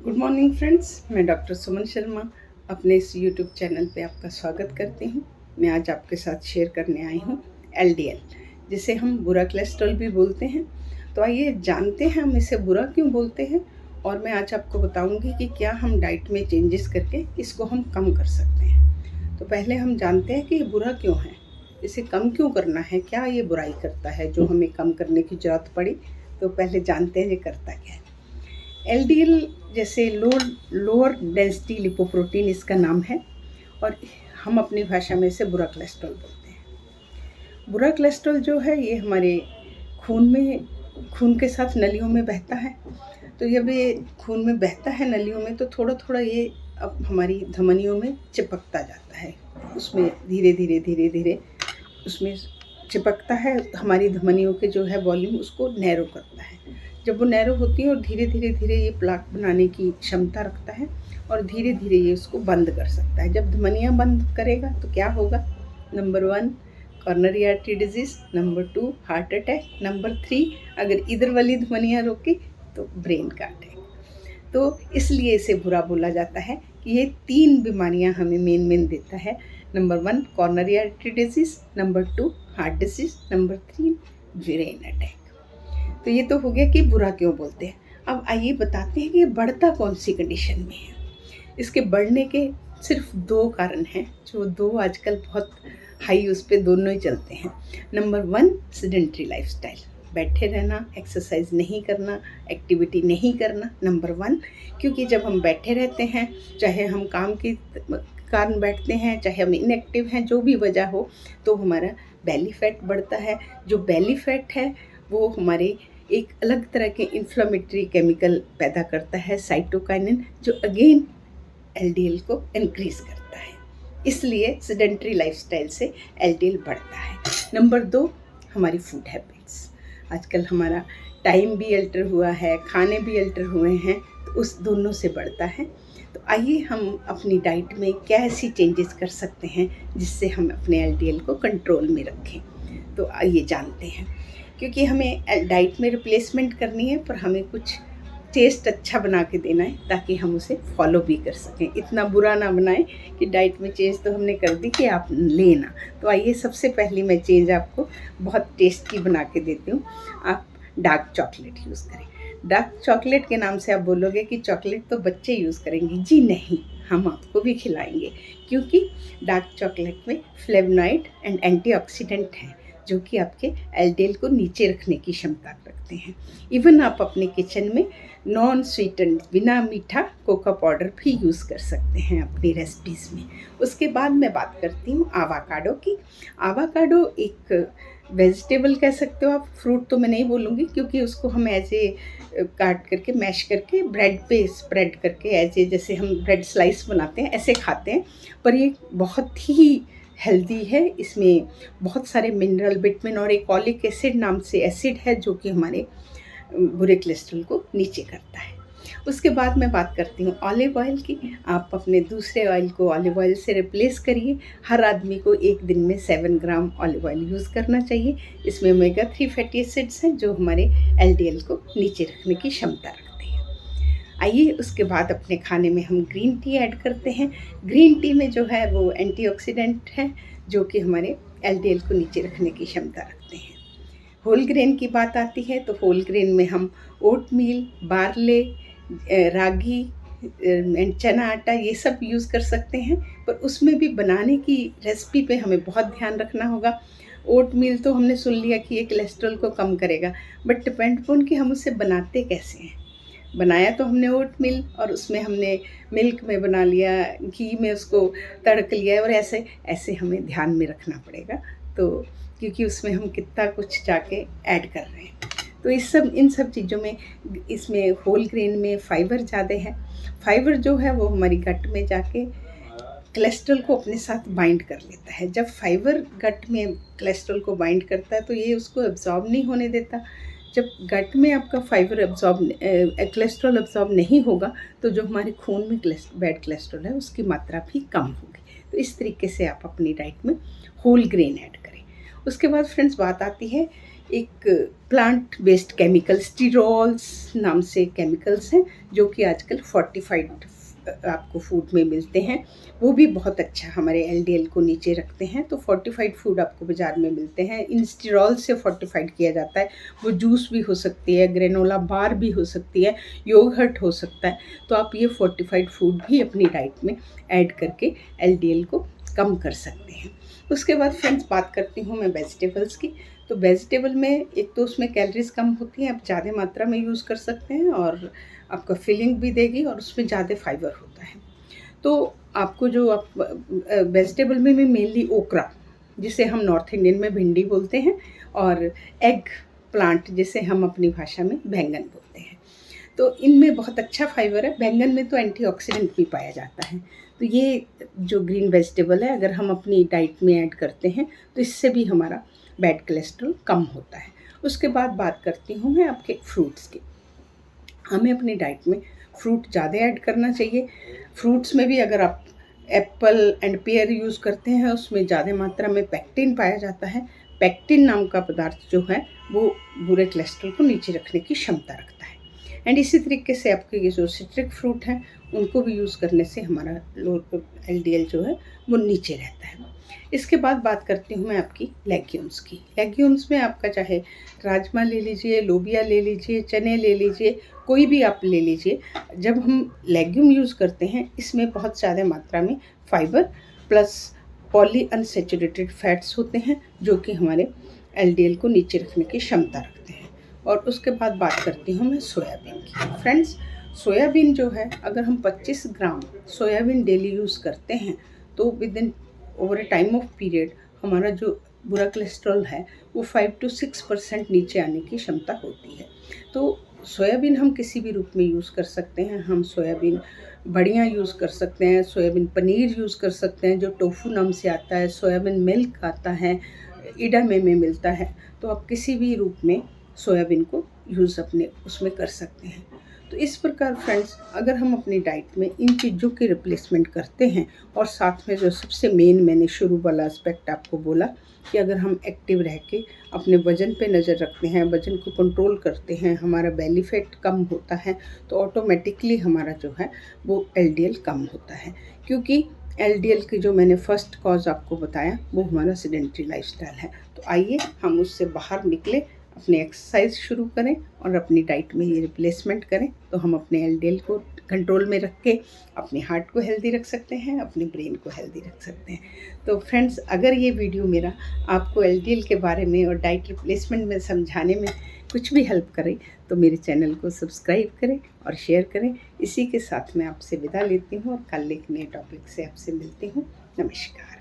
Good morning friends, मैं doctor Suman Sharma अपने इस यूट्यूब चैनल पे आपका स्वागत करती हूँ। मैं आज आपके साथ शेयर करने आई हूँ एलडीएल, जिसे हम बुरा कोलेस्ट्रॉल भी बोलते हैं। तो आइए जानते हैं हम इसे बुरा क्यों बोलते हैं, और मैं आज आपको बताऊँगी कि क्या हम डाइट में चेंजेस करके इसको हम कम कर सकते हैं। तो पहले हम जानते हैं कि ये बुरा क्यों है, इसे कम क्यों करना है, क्या ये बुराई करता है जो हमें कम करने की ज़रूरत पड़ी। तो पहले जानते हैं ये करता क्या है। एलडीएल जैसे लोअर डेंसिटी लिपोप्रोटीन इसका नाम है, और हम अपनी भाषा में इसे बुरा कोलेस्ट्रॉल बोलते हैं। बुरा कोलेस्ट्रॉल जो है ये हमारे खून के साथ नलियों में बहता है। तो जब ये खून में बहता है नलियों में, तो थोड़ा थोड़ा ये अब हमारी धमनियों में चिपकता जाता है। उसमें धीरे धीरे उसमें चिपकता है। हमारी धमनियों के जो है वॉल्यूम उसको नैरो करता है। जब वो नैरो होती है और धीरे धीरे ये प्लाक बनाने की क्षमता रखता है, और धीरे धीरे ये उसको बंद कर सकता है। जब धमनियाँ बंद करेगा तो क्या होगा? Number 1 coronary artery disease, number 2 heart attack, number 3 अगर इधर वाली धमनियाँ रोकी तो ब्रेन का अटैक। तो इसलिए इसे बुरा बोला जाता है कि ये 3 बीमारियां हमें मेन देता है। Number 1 coronary artery disease, number 2 heart disease, number 3 brain attack. तो ये तो हो गया कि बुरा क्यों बोलते हैं। अब आइए बताते हैं कि ये बढ़ता कौन सी कंडीशन में है। इसके बढ़ने के सिर्फ 2 कारण हैं, जो 2 आजकल बहुत हाई उस पर दोनों ही चलते हैं। नंबर 1 सेडेंटरी लाइफस्टाइल, बैठे रहना, एक्सरसाइज नहीं करना, एक्टिविटी नहीं करना। नंबर 1, क्योंकि जब हम बैठे रहते हैं, चाहे हम काम के कारण बैठते हैं, चाहे हम इनएक्टिव हैं, जो भी वजह हो, तो हमारा बेली फैट बढ़ता है। जो बेली फैट है वो हमारे एक अलग तरह के इन्फ्लेमेटरी केमिकल पैदा करता है, साइटोकाइनिन, जो अगेन एलडीएल को इंक्रीज करता है। इसलिए सेडेंटरी लाइफस्टाइल से एलडीएल बढ़ता है। नंबर 2 हमारी फूड हैबिट्स। आजकल हमारा टाइम भी अल्टर हुआ है, खाने भी अल्टर हुए हैं, तो उस दोनों से बढ़ता है। तो आइए हम अपनी डाइट में क्या ऐसी चेंजेस कर सकते हैं जिससे हम अपने एलडीएल को कंट्रोल में रखें। तो आइए जानते हैं। क्योंकि हमें डाइट में रिप्लेसमेंट करनी है, पर हमें कुछ टेस्ट अच्छा बना के देना है ताकि हम उसे फॉलो भी कर सकें। इतना बुरा ना बनाएं कि डाइट में चेंज तो हमने कर दी कि आप लेना। तो आइए सबसे पहली मैं चेंज आपको बहुत टेस्टी बना के देती हूँ। आप डार्क चॉकलेट यूज़ करें। डार्क चॉकलेट के नाम से आप बोलोगे कि चॉकलेट तो बच्चे यूज़ करेंगे। जी नहीं, हम आपको भी खिलाएंगे, क्योंकि डार्क चॉकलेट में फ्लेवोनॉइड एंड एंटीऑक्सीडेंट हैं, जो कि आपके एलडीएल को नीचे रखने की क्षमता रखते हैं। इवन आप अपने किचन में नॉन स्वीटेंड, बिना मीठा कोको पाउडर भी यूज़ कर सकते हैं अपनी रेसिपीज़ में। उसके बाद मैं बात करती हूँ आवाकाडो की। आवाकाडो एक वेजिटेबल कह सकते हो आप, फ्रूट तो मैं नहीं बोलूँगी, क्योंकि उसको हम ऐसे काट करके मैश करके ब्रेड पे स्प्रेड करके ऐसे, जैसे हम ब्रेड स्लाइस बनाते हैं ऐसे खाते हैं। पर ये बहुत ही हेल्दी है। इसमें बहुत सारे मिनरल, विटामिन और एक ऑलिक एसिड नाम से एसिड है, जो कि हमारे बुरे कोलेस्ट्रॉल को नीचे करता है। उसके बाद मैं बात करती हूँ ऑलिव ऑयल की। आप अपने दूसरे ऑयल को ऑलिव ऑयल से रिप्लेस करिए। हर आदमी को एक दिन में 7 ग्राम ऑलिव ऑयल यूज़ करना चाहिए। इसमें ओमेगा 3 फैटी एसिड्स हैं, जो हमारे एलडीएल को नीचे रखने की क्षमता रखते हैं। आइए उसके बाद अपने खाने में हम ग्रीन टी ऐड करते हैं। ग्रीन टी में जो है वो एंटीऑक्सीडेंट है, जो कि हमारे एलडीएल को नीचे रखने की क्षमता रखते हैं। होल ग्रेन की बात आती है तो होल ग्रेन में हम ओटमील, बार्ले, रागी एंड चना आटा, ये सब यूज़ कर सकते हैं। पर उसमें भी बनाने की रेसिपी पे हमें बहुत ध्यान रखना होगा। ओटमील तो हमने सुन लिया कि ये कोलेस्ट्रॉल को कम करेगा, बट डिपेंड अपॉन कि हम उसे बनाते कैसे हैं। बनाया तो हमने ओटमील, और उसमें हमने मिल्क में बना लिया, घी में उसको तड़क लिया, और ऐसे ऐसे हमें ध्यान में रखना पड़ेगा। तो क्योंकि उसमें हम कितना कुछ जाके ऐड कर रहे हैं, तो इन सब चीज़ों में, इसमें होल ग्रेन में फाइबर ज़्यादा है। फाइबर जो है वो हमारी गट में जाके कोलेस्ट्रॉल को अपने साथ बाइंड कर लेता है। जब फाइबर गट में कोलेस्ट्रॉल को बाइंड करता है तो ये उसको एब्जॉर्ब नहीं होने देता। जब गट में आपका फाइबर कोलेस्ट्रॉल एब्जॉर्ब नहीं होगा, तो जो हमारे खून में बैड कोलेस्ट्रॉल है उसकी मात्रा भी कम होगी। तो इस तरीके से आप अपनी डाइट में होल ग्रेन ऐड करें। उसके बाद फ्रेंड्स बात आती है एक प्लांट बेस्ड केमिकल स्टीरॉल्स नाम से केमिकल्स हैं जो कि आजकल फोर्टिफाइड आपको फूड में मिलते हैं। वो भी बहुत अच्छा हमारे एलडीएल को नीचे रखते हैं। तो फोर्टिफाइड फूड आपको बाज़ार में मिलते हैं, इन स्टीरॉल से फोर्टिफाइड किया जाता है। वो जूस भी हो सकती है, ग्रेनोला बार भी हो सकती है, योगर्ट हो सकता है। तो आप ये फोर्टिफाइड फूड भी अपनी डाइट में ऐड करके एलडीएल को कम कर सकते हैं। उसके बाद फ्रेंड्स बात करती हूँ मैं वेजिटेबल्स की। तो वेजिटेबल में एक तो उसमें कैलोरीज कम होती हैं, आप ज़्यादा मात्रा में यूज़ कर सकते हैं और आपका फिलिंग भी देगी और उसमें ज़्यादा फाइबर होता है। तो आपको जो आप वेजिटेबल में भी मेनली ओकरा, जिसे हम नॉर्थ इंडियन में भिंडी बोलते हैं, और एग प्लांट जिसे हम अपनी भाषा में बैंगन बोलते हैं। तो इनमें बहुत अच्छा फाइबर है। बैंगन में तो एंटीऑक्सीडेंट भी पाया जाता है। तो ये जो ग्रीन वेजिटेबल है अगर हम अपनी डाइट में ऐड करते हैं तो इससे भी हमारा बैड कोलेस्ट्रॉल कम होता है। उसके बाद बात करती हूँ मैं आपके फ्रूट्स की। हमें अपनी डाइट में फ्रूट ज़्यादा ऐड करना चाहिए। फ्रूट्स में भी अगर आप एप्पल एंड पेयर यूज़ करते हैं उसमें ज़्यादा मात्रा में पेक्टिन पाया जाता है। पेक्टिन नाम का पदार्थ जो है वो बुरे कोलेस्ट्रॉल को नीचे रखने की क्षमता रखता है। एंड इसी तरीके से आपके ये जो सिट्रिक फ्रूट हैं उनको भी यूज़ करने से हमारा लो एलडीएल जो है वो नीचे रहता है। इसके बाद बात करती हूँ मैं आपकी लेग्यूम्स की। लेग्यूम्स में आपका चाहे राजमा ले लीजिए, लोबिया ले लीजिए, चने ले लीजिए, कोई भी आप ले लीजिए। जब हम लेग्यूम यूज़ करते हैं इसमें बहुत ज़्यादा मात्रा में fibre plus poly unsaturated fats होते हैं जो कि हमारे एलडीएल को नीचे रखने की क्षमता रखते हैं। और उसके बाद बात करती हूँ मैं सोयाबीन की। फ्रेंड्स सोयाबीन जो है अगर हम 25 ग्राम सोयाबीन डेली यूज़ करते हैं तो with in over A time of period हमारा जो बुरा कोलेस्ट्रॉल है वो 5 to 6% नीचे आने की क्षमता होती है। तो सोयाबीन हम किसी भी रूप में यूज़ कर सकते हैं। हम सोयाबीन बड़ियाँ यूज़ कर सकते हैं, सोयाबीन पनीर यूज़ कर सकते हैं जो टोफू नाम से आता है, सोयाबीन मिल्क आता है, इडामे में मिलता है। तो आप किसी भी रूप में सोयाबीन को यूज़ अपने उसमें कर सकते हैं। तो इस प्रकार फ्रेंड्स अगर हम अपनी डाइट में इन चीज़ों की रिप्लेसमेंट करते हैं और साथ में जो सबसे मेन मैंने शुरू वाला एस्पेक्ट आपको बोला कि अगर हम एक्टिव रह के अपने वज़न पे नज़र रखते हैं, वज़न को कंट्रोल करते हैं, हमारा बेली फैट कम होता है तो ऑटोमेटिकली हमारा जो है वो एलडीएल कम होता है। क्योंकि एलडीएल की जो मैंने फर्स्ट कॉज आपको बताया वो हमारा सेडेंटरी लाइफस्टाइल है। तो आइए हम उससे बाहर निकले, अपनी एक्सरसाइज शुरू करें और अपनी डाइट में ये रिप्लेसमेंट करें तो हम अपने एलडीएल को कंट्रोल में रख के अपने हार्ट को हेल्दी रख सकते हैं, अपने ब्रेन को हेल्दी रख सकते हैं। तो फ्रेंड्स अगर ये वीडियो मेरा आपको एलडीएल के बारे में और डाइट रिप्लेसमेंट में समझाने में कुछ भी हेल्प करे तो मेरे चैनल को सब्सक्राइब करें और शेयर करें। इसी के साथ मैं आपसे विदा लेती हूँ और कल एक नए टॉपिक से आपसे मिलती हूँ। नमस्कार।